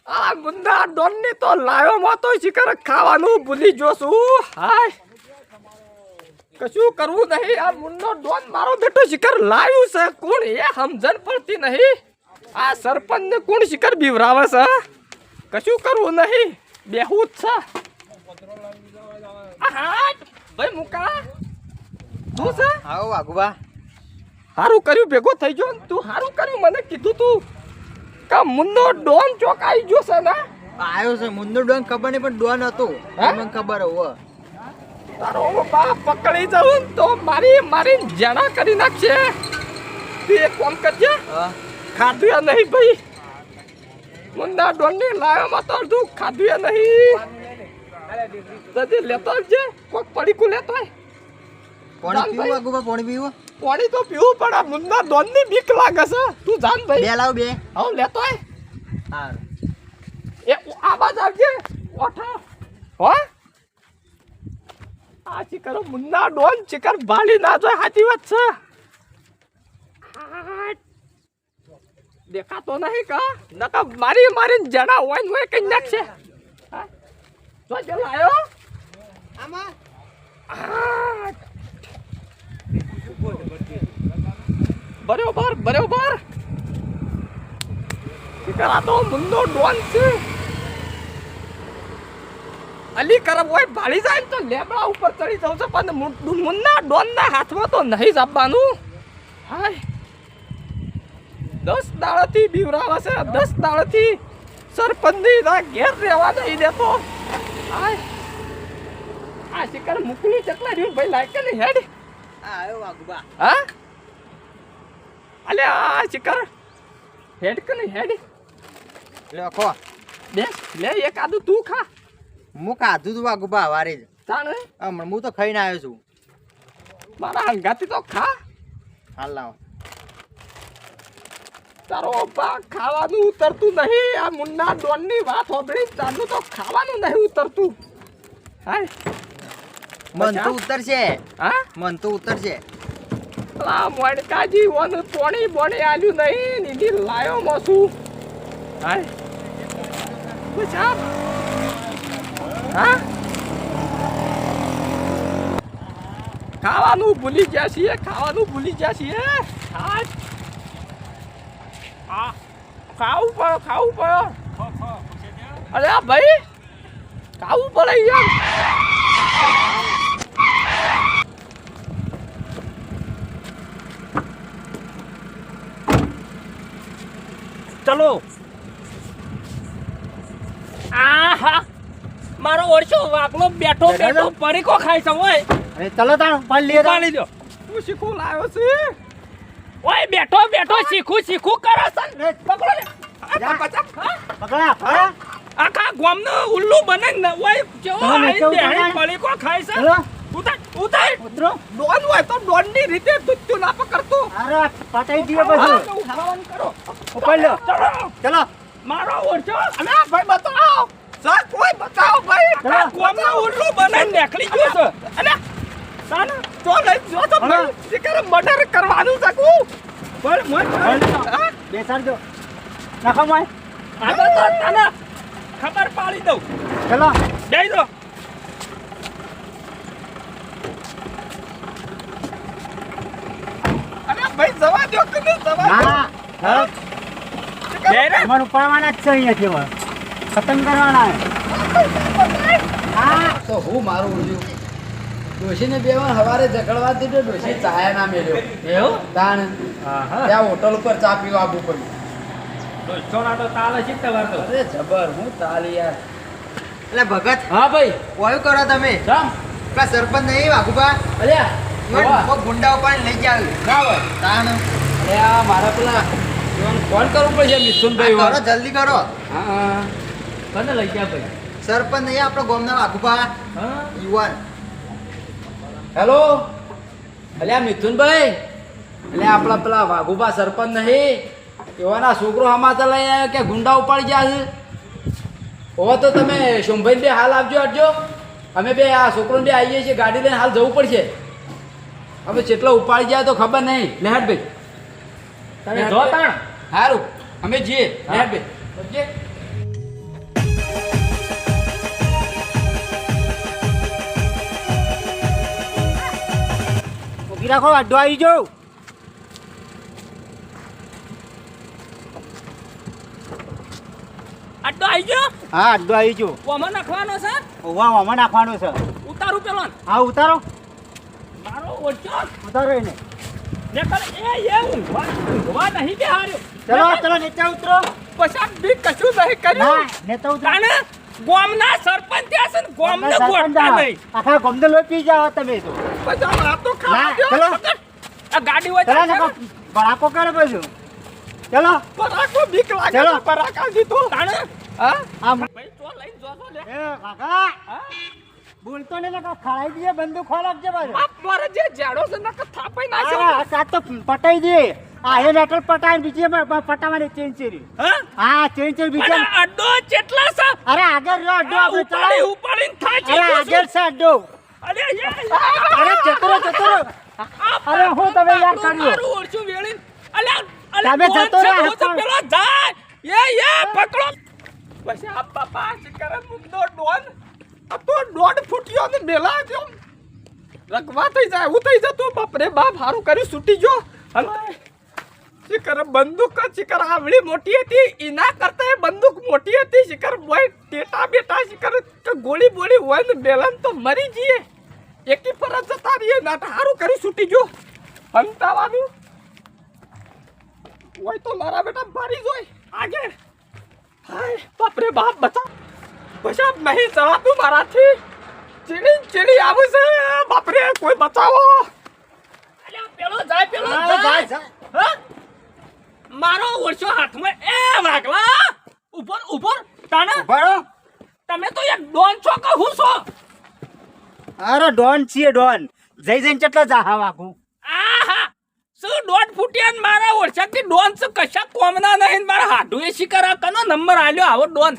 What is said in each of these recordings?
આ મુંડા ડોનની તો લાયો માં તો શિખર ખાવાનું ભૂલી જોશું. હાય કશું કરવું નહીં. આ મુંડો ડોન મારો બેટો શિખર લાવ્યું છે કોણ એ સમજણ પડતી નહીં. આ સરપંચ ને કોણ શિખર બીવરાવે છે. કશું કરવું નહીં બેહું જ છે. ભાઈ મુકા શું છે? આવો વાઘુબા હારું કર્યું ભેગો થઈ ગયો તું. હારું કર્યું મને કીધું તું કે મુંડો ડોન ચોકાઈ ગયો છે ને. આવ્યો છે મુંદો ડોન ખબર નહીં પણ ડોન હતો મને ખબર હોવે. તારો બાપ પકડી જાઉં તો મારી જણા કરી નાખશે. તું એક કામ કરજે ખાધું નહીં ભાઈ. મુંડા ડોન ની લાયામાં તો અડધું ખાધું નહીં. લેતો આવજે કોક પડીકું લેતો આય. પાણી પીવું વાઘુબા પાણી પીવું પાણી તો પીવું પણ આ મુંડા ડોન ની બીક લાગે છે. તું જાન ભાઈ બે લાવ બે આવ લેતો આય. હા એ આવાજ આવજે ઓઠા હો. આ ચિકર મુન્ના ડોન ચિકર બાલી ના જોય. સાચી વાત છે. દેખાતો નહીં કા નકા મારી જણા હોય ને હોય કઈ નાખશે. તો જલ આયો આમાં બરોબર ચિકર આ તો મુન્નો ડોન છે. અલી કરમ હોય ભાળી જાય ને તો લેબડા ઉપર ચડી જાવ છે પણ મુન્ના ડોનના હાથમાં તો નહીં જ આપવાનું. હાય 10 દાડાથી બીવરાવા છે. 10 દાડાથી સરપંચની ના ઘેર રહેવા નહીં દેતો. હાય આ શિકાર મુકલી ચકલા રહ્યું ભાઈ લાયક ને હેડ. આવ્યો વાઘુબા હા અલે આ શિકાર હેડ કે નહીં હેડ. લે કો બે લે એક આદુ તું ખા. હું ખાધું તું વાઘુબા વારે જ ચાલ હમણાં હું તો ખાઈને આવ્યો છું. મારા હંગાથી તો ખા. હાલ લાવ તારો બા ખાવાનું ઉતરતું નહીં. આ મુન્ના ડોનની વાત હોબળી તારું તો ખાવાનું નહીં ઉતરતું. હાય મન તો ઉતરશે. હા મન તો ઉતરશે. આ મોણકાજી વન પોણી બોણી આલ્યું નહીં નીધી લાયો મોસું. હાય બચા હા ખાવાનું ભૂલી ગયા છીએ. ખાવાનું ભૂલી ગયા છીએ. હાય ખાવું પડે. અરે આ ભાઈ ખાવું પડે યાર. ચલો આહા મારો ઓળશો વાકલો બેઠો પરીકો ખાય છે. ઓય અરે ચલો તાણ પાડી દો. તું શીખું લાવ્યો છે. ઓય બેઠો શીખું કરે છે. પકડો લે પકડા આખા ગામનો ઉલ્લુ બને ને. ઓય કેવો પરીકો ખાય છે. ઉતાર ઉતરો ડોન હોય તો ડોન ની રીતે તું ના પકડતો. અરે પટાઈ દીએ પછી કરો ઉપર લો ચલો મારો ઓળશો. અલે ભાઈ બતાવો સર કોઈ બતાવો ભાઈ. ગામનો ઉલ્લુ બને નીકળી ગયો છે. અલે સાના તો લઈ જો તો શિકાર મર્ડર કરવાનું શકું. બોલ મોય બેસાડજો નાખો મોય. આ તો તને ખબર પાડી દઉં. ચલો જઈ દો. અરે ભાઈ જવા દો કે નહીં જવા દો. હા અમાર ઉપાડવાના જ છે અહીંયાથી હવે ખતમ કરવાના હા તો હું મારું ઉડ્યું ડોશીને બે વાર સવારે ઝઘડવા દીધો. ડોશી ચાયા ના મેલ્યો એવું તાણ ત્યાં હોટલ ઉપર ચા પીવા આપવું પડ્યું. દોસ્તોના તો તાલ છે તમાર તો. અરે જબર હું તાલી યાર. એટલે ભગત હા ભાઈ કોયું કરો તમે જામ. પેલા સરપંચ નહીં વાઘુબા અલ્યા ગુંડા ઉપાડી લઈ ગયા ના હોય. તાણ અરે આ મારા પેલા ફોન કરવું પડશે મિથુનભાઈ. કરો જલ્દી કરો. હા કને લઈ ગયા ભાઈ. સરપંચ નહીં આપણો ગામના વાઘુબા હા યુવાન. હેલો અલ્યા મિથુનભાઈ. એટલે આપણા પેલા વાઘુબા સરપંચ નહીં એવાના છોકરો સમાચાર લઈ આવ્યો કે ગુંડા ઉપાડી ગયા છે. હવે તો તમે શોભાઈ બે હાલ આપજો હટજો. અમે બે આ છોકરોને બે આવીએ છીએ. ગાડી લઈને હાલ જવું પડશે. હવે જેટલો ઉપાડી જાય તો ખબર નહીં. લેહાટભાઈ તમે જો તાણ સારું અમે જઈએ. લેહાટભાઈ રાખો અડ્ડો આવી જાઉં. આટલો આવી ગયો હા અડ્ડો આવી જાઉં. ઓમાં નાખવાનો છે ઓવા ઓમાં નાખવાનો છે. ઉતારું પેલો હા ઉતારો મારો ઓછો ઉતારો એને. ને કરે એ ઊંઘવા નહીં કે હાર્યો ચલો ચલો નીચે ઉતરો. પછી બી કશું નહીં ના કર્યું ને તો ઉતરો. તાણે ગોમના સરપંચ ત્યાં છે ને ગોમને ગોઠતા નહીં આખા ગોમને લોહી પી જાવ તમે તો. પછી આમ આ તો ના, ખાવા ચલો. દ્યો. આ ગાડી હોય ચલો ને તો ભડાકો કરે બધું. ચલો પરાકો બીક લાગે ચલો. તો પરાકા જીતો તાણે હા આમ ભાઈ ચો લઈને જોજો લે એ કાકા હા બોલતો ને કાકા ખડાઈ દે બંદૂક ખોલાક છે બાજુ. બાપ મારે જે જાડો છે નકર થાપાઈ નાખ્યો આ સાત તો પટાઈ દે. આ હે મેટલ પટાઈ બીજી પટાવાની ચેન્ચરી. હા હા ચેન્ચરી બીજી. પણ અડ્ડો ચેટલા છે અરે આગળ રહ્યો અડ્ડો આપણે ઉપાડી ચલાવો. ઉપાડીને થાય છે અરે આગળ છે અડ્ડો. અરે અરે જતો રહો. અરે હું તમે યાર કર્યું. મારું ઓળશું વેળીને અલ્યા તમે જતો રહો, હું તો હસતો. પેલો જાય એ પકડો પછી આ બાપા કરે મુકદો ડોન આ તો દોઢ ફૂટ્યો ને મેલા જો રગવા થઈ જાય હું થઈ જતો બાપ રે બાપ હારું કરી છૂટી ગયો હલાય શિકર બંદૂક શિકર આવડી મોટી હતી એના કરતા એ બંદૂક મોટી હતી શિકર બોય ટેટા બેટા શિકર ગોળી બોળી હોય ને બેલન તો મરી જઈએ એકી પર જ જતા રહીએ ના તો હારું કરી છૂટી ગયો હંતાવાનું હોય તો મારા બેટા મારી જોઈ આગળ હાય બાપ રે બાપ બતા પછી નહીં ચડાતું મારાથી ચીડી આવે છે બાપ રે કોઈ બચાવો અલ્યા પેલો જાય પેલો જાય હા મારો ઓળશો હાથમાં એ વાગલા ઉપર તાણે ભરો. તમે તો એક ડોન છો કે હું છો અરે ડોન છીએ ડોન. જઈ જઈને કેટલા જાહા વાગું. આહા શું દોઢ ફૂટિયા મારા ઓળશાથી ડોન શું કશા કોમના નહીં મારા હાડુ એ શિકાર આ કનો નંબર આલ્યો આવો ડોન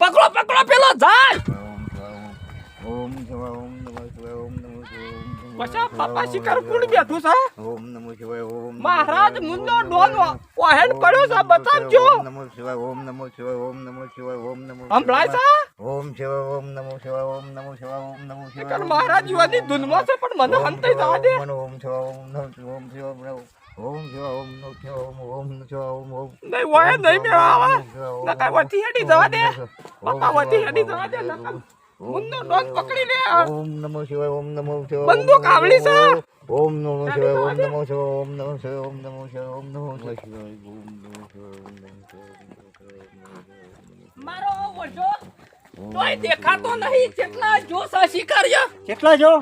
પકડો પેલો જાય ઓમ શિવાય ઓમ નમઃ શિવાય ઓમ નમઃ શિવાય પછી બાપા શિકાર કોણ બેઠું છે ઓમ નમઃ શિવાય ઓમ મહારાજ મુંડો ડોન ઓહેડ પડ્યો છે બતાવજો ઓમ નમઃ શિવાય ઓમ નમઃ શિવાય ઓમ નમઃ શિવાય ઓમ નમઃ સંભળાય છે ઓમ શિવાય ઓમ નમઃ શિવાય ઓમ નમઃ શિવાય ઓમ નમઃ શિવાય શિકાર મહારાજ યુવાની ધૂનમાં છે પણ મને હંતાઈ જવા દે ઓમ શિવાય ઓમ નમઃ શિવાય ઓમ શિવાય ઓમ શિવાય ઓમ નમઃ શિવાય ઓમ શિવાય ઓમ ઓમ નહીં હોય નહીં મેળાવા નકા વટી હેડી જવા દે બાપા વટી હેડી જવા દે નકા મુંડો ડોન પકડી લે ઓમ નમઃ શિવાય ઓમ નમઃ શિવાય બંદૂક આવડી છે ઓમ નમઃ શિવાય ઓમ નમઃ શિવાય ઓમ નમઃ શિવાય ઓમ નમઃ શિવાય ઓમ નમઃ શિવાય ઓમ નમઃ શિવાય ઓમ નમઃ શિવાય મારો ઓળશો તોય દેખાતો નહીં કેટલા જોશ આ શિકાર્યા કેટલા જો.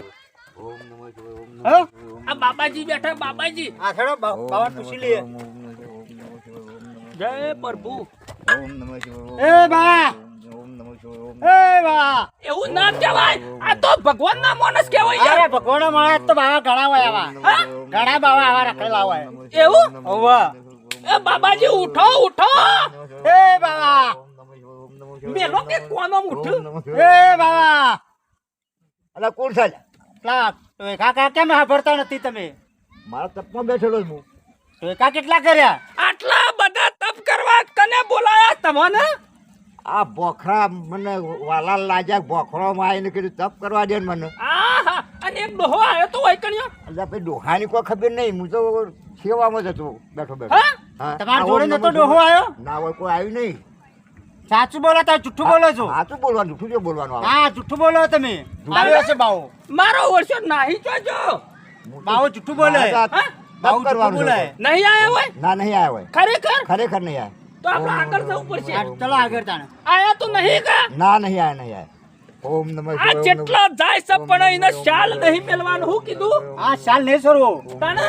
ઓમ નમઃ શિવાય ઓમ હા? આ બાબાજી બેઠા બાબાજી આ છોડો બાવા પૂછી લઈએ. જય પ્રભુ ઓમ નમઃ શિવાય એ બા ઓમ નમઃ શિવાય ઓમ એ બા. એવું ના કહેવાય આ તો ભગવાન ના માણસ કહેવાય અરે યાર ભગવાન માણસ તો બાવા ઘણા હોય આવા. હા? ઘણા બાવા આવા રાખેલા હોય. એવું ઓવા. એ બાબાજી ઉઠો એ બાવા. મેલો કે કોનો ઉઠ્યું એ બાવા. અલા કોણ છે કેટલા કાકા કેમ સાંભળતા નથી તમે. મારા તપમાં બેઠેલો છું ટોયકા કેટલા કર્યા. આટલા બધા તપ કરવા કને બોલાયા તમને આ બોખરા મને વાલા લાજ્યા બોખરામાં આવીને કીધું તપ કરવા દે ને મને આહા અને એક ડોહો આવ્યો તો હોય કણ્યો એટલે પછી ડોહાની કોઈ ખબર નહીં હું તો સેવામાં જ હતો બેઠો બેઠો હા હા. તમારા આ જોડે ઓમ નતો નમઃ ડોહો શિવાય. આવ્યો. ના હોય કોઈ આવ્યું નહીં સાચું બોલો તમે જુઠ્ઠું બોલો છો. સાચું બોલવાનું જૂઠું જો બોલવાનું આવે હા જુઠ્ઠું બોલો તમે. આવ્યો છે બાવો. મારો વર્ષો નાહી જોજો બાવો જુઠ્ઠું બોલે. મારે તો આ હા? તપ બાવો જુઠ્ઠું કરવાનું બોલે. છે. નહીં આવ્યો હોય ના નહીં આવ્યા હોય ખરેખર ખરેખર નહીં આવ્યા તો આપણે આગળ જવું પડશે ચલો આગળ તાણે. આયા તો નહીં કા ના નહીં આવ્યા નહીં આવ્યા ઓમ નમઃ આ શિવાય ઓમ નમઃ જેટલા જાય છે પણ એને શાલ નહીં મેલવાનું હું કીધું આ શાલ નહીં છોડવો. તને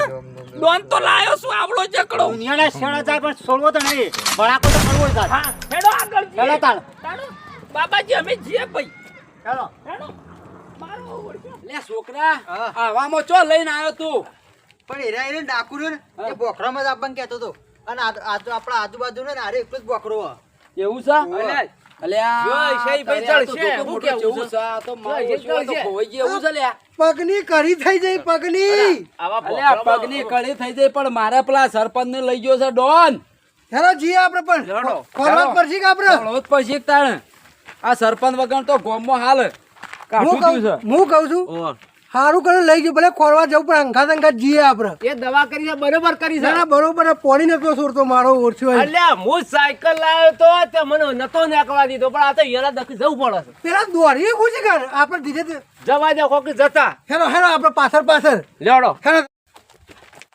ડોન તો લાયો છું આવડો જકડો દુનિયાના શેણા જાય પણ છોડવો તો નહીં. ભડાકો તો કરવો જ થાય. હા હેડો આગળ ચાલો જઈએ. તાણ. તાણો. બાબાજી અમે જીએ ભાઈ ચાલો. હેડો મારો ઓળખ્યો. લે છોકરા આવામાં ચો લઈને આવ્યો તું પણ એરા એને ડાકુ ને એ બોખરામાં જ આપણને કહેતો હતો અને આપણા આજુબાજુ ને આરે એકલો જ બોખરો હે. એવું છે અલ્યા જો ઈશાઈ ભાઈ તારે આ તો ચડશે. ધોકો હું મોટો કેવું જેવું છે? છે. આ તો મારો જો ઓછો આ તો ચડશે. ખોવાઈ ગયો એવું છે લ્યા. પગની કરી થઈ જાય પગની આવા અલ્યા પગની કળી થઈ જાય પણ મારે પેલા સરપંચ ને લઈ ગયો છે ડોન હેરો જીએ આપણે પણ લડો. ખોરવા પડશે કે આપણે હળવો જ પછી તાણ આ સરપંચ વગર તો ગોમમાં હાલ કાઠું થયું છે હું કહું છું સારું કરે લઈ ગયો ભલે ખોરવા જવું પણ અંગાત અંગાત જઈએ આપણે એ દવા કરી છે બરોબર કરી છે ના બરોબર પોણી નતો છોડતો મારો ઓછો અલ્યા હું સાયકલ લાવ્યો તો તે મને નતો નાખવા દીધો પણ આ તો યરા દખી જવું પડે છે પેલા દોડીએ ખુશી કર આપણે ધીરે ધીરે જવા દે કોક જતા હેલો હેલો આપણે પાછળ લેવડો હેલો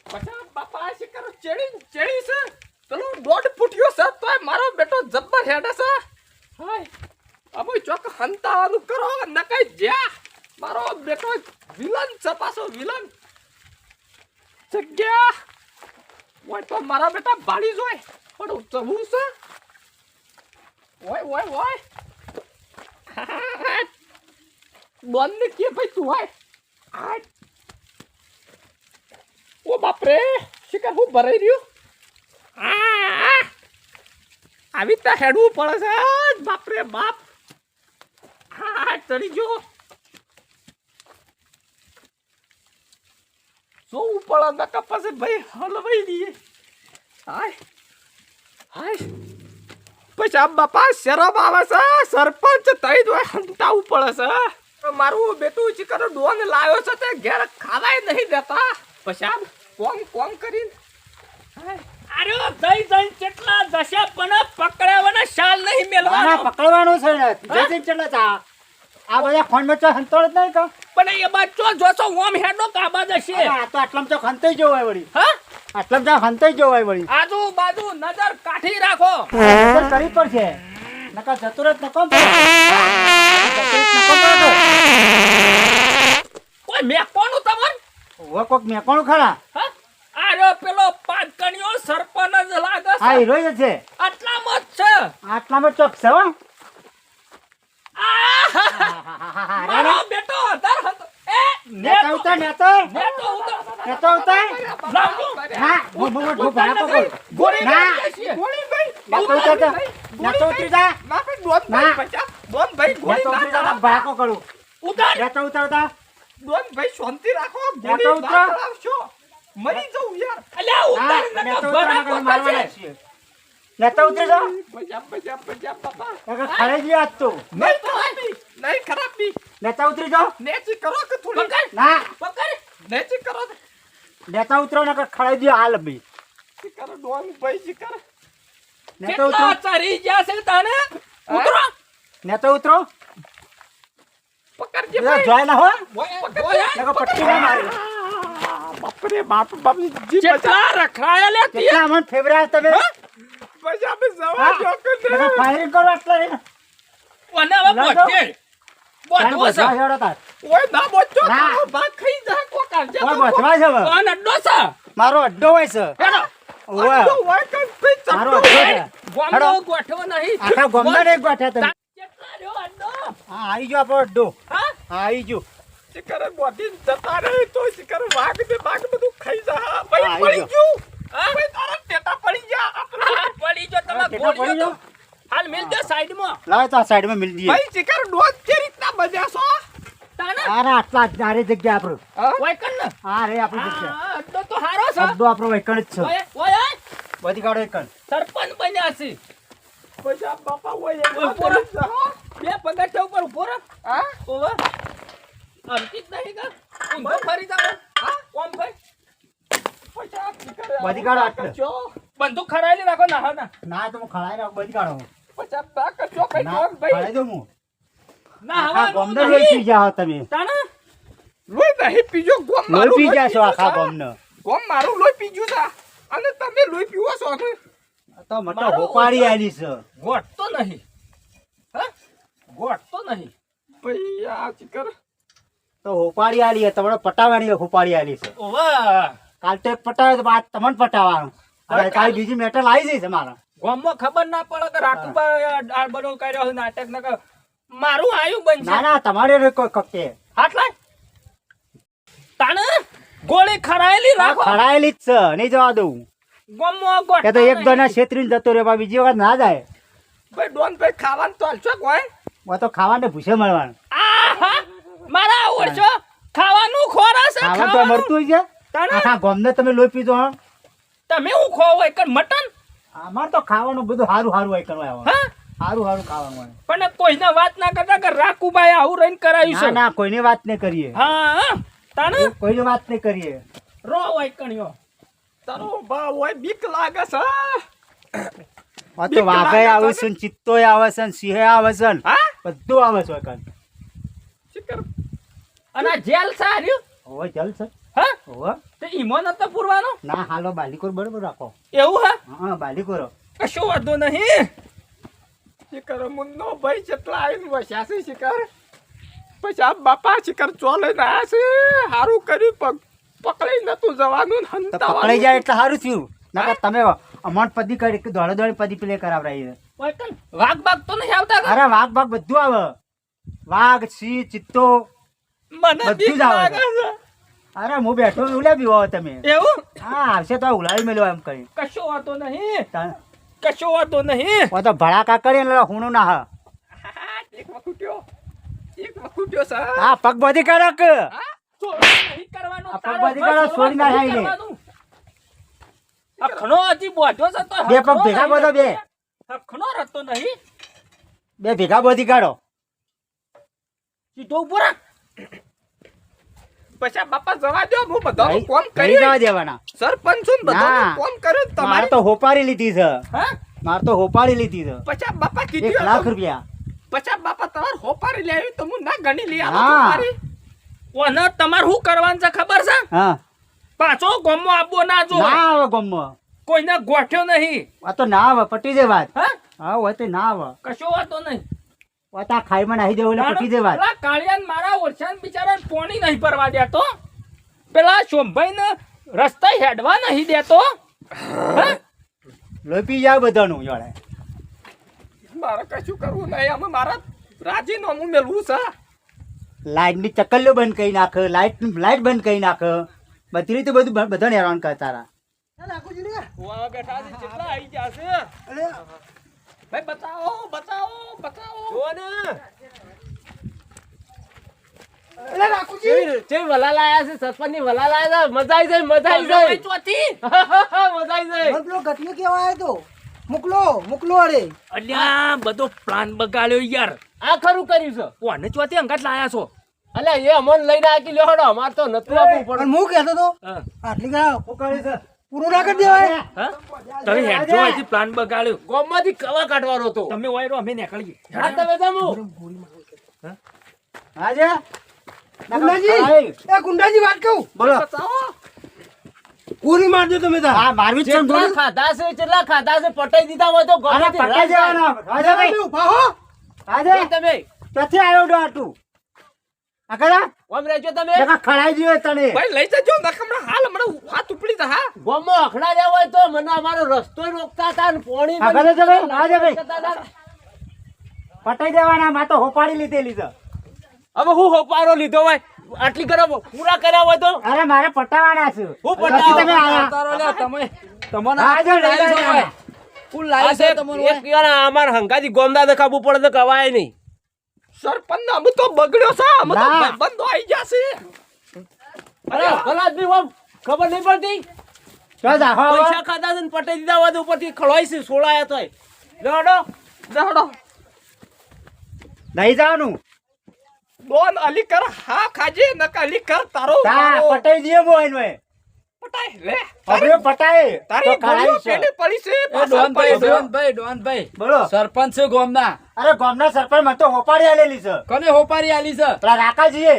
પછી બાપા શિકાર ચેડી છે પેલો દોઢ ફૂટ્યો છે તોય મારો બેટો જબ્બર હેડે છે હાય અબો ચોક હંતાવાનું કરો નકાઈ જ્યા મારો બેટો વિલન છે પાછો વિલન જગ્યા ઓય તો મારા બેટા ભાળી જોય પણ ચવું છે ઓય બોન ને કે ભાઈ તું હોય આ ઓ બાપરે શિકાર હું ભરાઈ રહ્યું આવી રીતે હેડવું પડે છે બાપરે બાપ ચડી ગયો શું ઉપર નકા પાસે ભાઈ હલવાઈ દઈએ હાય પછી આ બાપા શરમ આવે છે સરપંચ તઈ દો હંતાવું પડે છે મારું બેટું ચિકન ડોન લાવ્યો છે તે ઘેર ખાવાય નહીં દેતા પછી આમ કોમ કરીને અરે દઈ દઈ કેટલા દશા પણ પકડાવાના શાલ નહીં મેલવાનો પકડવાનું છે ને જઈ ચલા જા આ બધા ફોન માં તો હંતોળ જ નહીં કા પણ એ બાદ ચો જોશો ઓમ હેડો કાબા દશે આ તો આટલામાં તો હંતાઈ જોવાય વળી હા આટલામાં તો હંતાઈ જોવાય વળી આજુબાજુ નજર કાઠી રાખો નજર કરી પડશે નકા જતો રહે નકો કોઈ મે કોનું તમન ઓ કોક મે કોણ ખરા હા અરે પેલો પાંચકણીયો સરપંચ જ લાગે હા છે હીરો જ છે આટલામાં જ છે આટલામાં ચોક છે હો મારો બેટો અધર હતો એ નેતા ઉતાર નેતા નેતો ઉતર નેતા ઉતાર લાવજો ના હું ભાડા પકડ ગોળી ના. મારી દેશે. ગોળી ભાઈ નેતા ઉતાર નેતા ઉતરી જા ના ભાઈ ડોન ભાઈ બચા ડોન ભાઈ ગોળી નેતા ઉતરી જા ના ભાડા કરું ઉતાર નેતા ઉતાર ડોન ભાઈ શાંતિ રાખો નેતા ગોળી ઉતરો. ના ચલાવશો મરી જવું યાર અલ્યા ઉતાર હા નેતા નકા ઉતાર બરાબર નકા મારવાના થશે. છીએ નેતા ઉતરી જા બચા બાપા નકા ખરે જ આજ તો નહીં ખરાબી નહીં ખરાબી નેતા ઉતરી જાઓ નેચી કરો કે થોડી પકડ ના પકડ નેચી કરો નેતા ઉતરો નકા ખરે જ હાલ બી શિકાર ડોન ભાઈ શિકાર નેતા ઉતરો કેટલા ચરી ગયા છે તને ઉતરો નેતા ઉતરો પકડજે પેલા ભાઈ જોય ના હો ઓય નકા પટ્ટી ના મારી બાપરે બાપ બાપજી જી કેટલા રખડાયા લે તી કેટલા મન ફેવરેટ તમે બચા બે હા? જવા જો કે નકા ફાયરિંગ કરો આટલા રે ઓને હવે લાવજો. બોટે બોટો છે હેડો તાર ઓય ના બોચો ના. તારો ભાગ ખાઈ જા કો કાઢજે ઓય બચવા છે હવે. ઓન અડ્ડો છે મારો અડ્ડો હોય છે હેડો ઓય ઓય કે ભાઈ મારો ચપટો અડ્ડો છે ગોમનો ગોઠવો નહીં આખા ગોમના ને એક ગોઠ્યા તમે કેટલા રહ્યો અડ્ડો હા આવી ગયો આપણો અડ્ડો હા હા આવી ગયો શિકાર બોડી જતા રહે તો શિકાર વાઘ ને બાઘ બધું ખાઈ જા હા, ભાઈ આવી પડી ગયો. ગયું હા ભાઈ તારા ટેટા પડી ગયા હા, પડી જો તમે ટેટા પડી ગોળીઓ જો. તો હાલ મિલ દે સાઈડમાં લાવ તો આ સાઈડમાં મિલ દઈએ ભાઈ શિકાર ડોઝ કે રીતના બજ્યા છો તાને અરે આટલા આરે જગ્યા આપણો ઓય કન ને હા રે આપણી જગ્યા હા અડ્ડો તો હારો છે અડ્ડો આપણો વૈકણ જ છે ઓય ઓય બધી કાઢો એકણ સરપંચ બન્યા છે બજા બાપા ઓય ઉપર બે પગથિયા ઉપર ઉભો રહો હા ઓવર અંકિત નહીં કર ઊંધો ફરી જાવ હા કોમ ભાઈ બજા શિકાર બધી કાઢો આટલે બંદૂક ખરાયેલી રાખો ના હા ના ના તો હું ખળાઈ નાખ બધી કાઢો બજા બા કરજો ભાઈ ના ડોન ભાઈ ખળાઈ દઉં હું ના આખા હવા ગોમને લઈ પી જાઓ તમે તાને લોહી નહીં પીજો ગોમ લોહી મારું પી લોહી જાશો પીજો આખા છે. ગોમને ગોમ મારું લોહી પીજું છે અને તમે લોહી પીવો છો ને તો મતો મારો હોપાડી આલી છે ગોટ તો નહીં હા ગોટ તો નહીં ભાઈ આ શિકાર તો હોપાડી આલી છે તમને પટાવાની હોપાડી આલી છે ઓવા કાલ તો એક પટાવે તો બાદ તમને પટાવવાનું હવે કાલ બીજી મેટલ આવી જઈ છે મારા ગામમાં ખબર ના પડે કે રાખુભાઈ આ બનો કર્યો છે નાટક ન કર મારું આયુ બનશે ના ના તમારે રે કોઈ કકે હાથ લાય તાને ગોળી ખરાયેલી રાખો ખડાયેલી જ છે નહીં જવા દઉં ગામમાં ગોટ કે તો એક દોના છેતરીને જતો રે બીજી વખત ના જાય ભાઈ ડોન ભાઈ ખાવાનું તો હાલશો કોઈ હું તો ખાવાને ભૂસે મળવાનું આહા મારા ઓળશો ખાવાનું ખોરાશ છે ખાવાનું તો ખાવાનું મળતું હોય છે તાણે આખા ગોમને તમે લોહી પીધો હા તમે હું ખો હોય કે મટન અમાર તો ખાવાનું બધું સારું સારું હોય કરવા હા સારું સારું ખાવાનું હોય પણ કોઈને વાત ના કરતા કે રાખુભાઈ આવું રહીને કરાયું ના છે ના કોઈની વાત નહીં કરીએ હા તાણે કોઈની વાત નહીં કરીએ. રો હોય કણ્યો તારો ભાવ હોય બીક લાગે છે આ તો વાઘે આવે છે ને ચિત્તોય આવે છે ને સિંહે આવે છે ને હા બધું આવે છે કાન. શિકાર અને આ જેલ છે હાર્યું હવે ચાલ છે. હા હવે તે ઈમો નતો પૂરવાનો ના હાલો બાલીકોર બરોબર રાખો. એવું હા હા બાલીકોર. કશું વાંધો નહીં શિકાર મુન્નો ભાઈ જેટલા આવીને વસ્યા છે શિકાર પછી આ બાપા શિકાર ચોલે ના છે સારું કર્યું પકડી નતું જવાનું તો પકડાઈ જાય એટલે સારું થયું. ના તમે અમોન્ટ પદી કરી કે દોડે દોડે પદી પ્લે કરાવરાઈ છે. ઓય કણ વાઘ બાગ તો નહીં આવતા અરે વાઘ બાઘ બધું આવે. વાઘ સિંહ ચિત્તો મને બધું બીક જ આવે લાગે છે. છે અરે હું બેઠો ઉલે બીવો તમે. એવું હા આવશે તો ઉલાડી મેલ્યો એમ કરી. કશું વાંધો નહીં તાણ. કશું વાંધો નહીં ઓ તો ભડાકા કરી એટલે હુણું ના હા. એક વખુટ્યો સર હા પગ બધી કરક. ચોરી નહીં કરવાનો આ તારો પગબાજી ભાઈ કરો, ચોરવા છોડી ના નહીં થાય ને. કરવાનું. હખણો હજી બોધો છે તો બે પગ હખણો ભેગા નહીં બધો બે. હખણો રતો નહીં બે ભેગા બધી કાઢો. સીધો ઉભો રાખ પછી આ બાપા જવા દો હું બધાનું કોમ નહીં કરી જવા દેવાના. સરપંચ છું ને બધાનું ના. કોમ કર્યું મારે તમારે તો હોપારી લીધી છે. હા મારે તો હોપારી લીધી છે. પછી આ બાપા 1 કીધું લાખ હતું. રૂપિયા. પછી આ બાપા તમારે હોપારી લે આવી તો હું ના ગણી લઈ આવું હા. તમારી ઓને તમારે શું કરવાનું છે ખબર છે હા પાછો ગોમમાં આવવો ના જો ના આવે ગમમાં. કોઈને ગોઠ્યો નહીં આ તો ના આવે પટી દે વાત. હા હા હોય તો ના આવે. કશો વાતો નહીં આ તો આ ખાઈમાં નાહી દેવું એટલે પટી દે વાત. પેલા કાળિયાન મારા ઓરછાન બિચારાને પોણી નહીં પરવા દેતો પેલા શોભાઈને રસ્તા હેડવા નહીં દેતો હા? લોહી પી જાય બધાનું જોડે. મારે કશું કરવું નહીં આમાં મારા રાજીનામું મેળવું છે લાઈટ ની ચકલ્લો બંધ કરી નાખ. લાઈટ બંધ કરી નાખ. બધી રીતે બધું બધાને હેરાન કરતા તારા. ઓવા બેઠા છે કેટલા આવી ગયા છે ભાઈ બતાવો જો ને જે વલા લાયા છે સરપંચ ની વલા લાયા છે મજા આવી જાય ચોથી મજા આવી જાય પેલો ગટિયો કેવા આવ્યો તો મોકલો અરે અલ્યા બધો પ્લાન બગાડ્યો યાર આ ખરું કર્યું છે કોને ચોથી અંગાત લાયા છો અલ્યા એ અમન લઈને આકી લ્યો હડો અમાર તો નતું આપવું પડે પણ હું કહેતો તો હા. આટલી ગા પૂરું ના કરી દેવાય હા? તમે હેડજો અહીંથી પ્લાન બગાડ્યો ગોમમાંથી કવા કાઢવાનો હતો તમે વાયરો અમે નીકળીએ હા તમે જમો હાજે ગુંડાજી એ ગુંડાજી વાત કહું બોલો. પૂરી મારજો તમે તાર હા મારવી જ છે ને જેટલા ખાધા છે પટાઈ દીધા હોય તો અરે ગોમમાંથી પટાઈ જવાના. હાજે ભાઈ. ઉભા હો હાજે તમે ક્યાંથી આવ્યો ડો આટલું? આ કરા ઓમ રહેજો તમે જગા ખડાઈ દીધો તને. ભાઈ લઈ જજો નકમણા હાલ હમણાં હાથ ઉપડી જા હા ગોમમાં અખડા રહ્યા હોય તો મને અમારો રસ્તો રોકતા હતા ને પોણી આ કરે છે ભાઈ? હાજે ભાઈ. કરતા હતા. પટાઈ દેવાના. માં તો હોપાડી લીધેલી છે. હવે હું હોપારો લીધો હોય આટલી કરો પૂરા કર્યા હોય તો અરે મારે પટાવાના છે. હું પછી તમે આયા. તારો લે તમે તમને હાજે લઈ જાય. ફૂલ લાવી છે તમને એક યાર અમાર હંગાથી ગોમદા દેખાવું પડે તો કવાય નહીં સરપંચ ના અમે તો બગડ્યો છે અમે તો ના. બંધો આવી જશે અરે ભલાદમી ઓમ ખબર નહીં પડતી જો જાહો હવે. પૈસા ખાધા છે ને પટાઈ દીધા હોય તો ઉપરથી ખળવાય છે સોળાયા તોય લેવડો દહડો નહીં જવાનું. ડોન અલી કર હા ખાજે નક અલી કર તારો તા વારો. પટાઈ દઈએ મોઈન ભાઈ. પટાય લે હવે પટાઈ. તારી તો ખરાઈ ગોળીઓ છે. પેલી પડી છે એ પાછળ ડોનભાઈ પડી છે. ડોનભાઈ બોલો. સરપંચ છે ગોમના અરે ગામના સરપંચ મને તો હોપાડી આલેલી છે. કોને હોપારી આલી છે પેલા રાકાજીએ.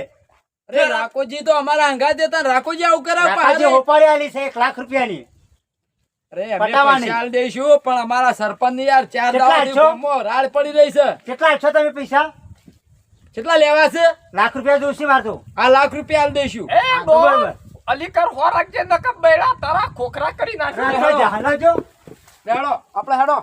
અરે રાકોજી તો અમારા અંગા દેતા રાકોજી આવું કરાવ રાકાજી હોપાડી આલી છે 1 લાખ રૂપિયાની. અરે અમે પટાવાની. પૈસા આલી દઈશું પણ અમારા સરપંચ ની યાર 4 કેટલા દાડાથી છો? ગોમમાં રાડ પડી રહી છે કેટલા આપશો તમે પૈસા? કેટલા લેવા છે લાખ રૂપિયા જોશી મારતો. આ લાખ રૂપિયા આલી દઈશું એ હા, ડોન બરાબર. અલી કર હો રાખજે નક બેડા તારા ખોખરા કરી નાખી રાખો જા, હલાવજો. હેડો આપણે હેડો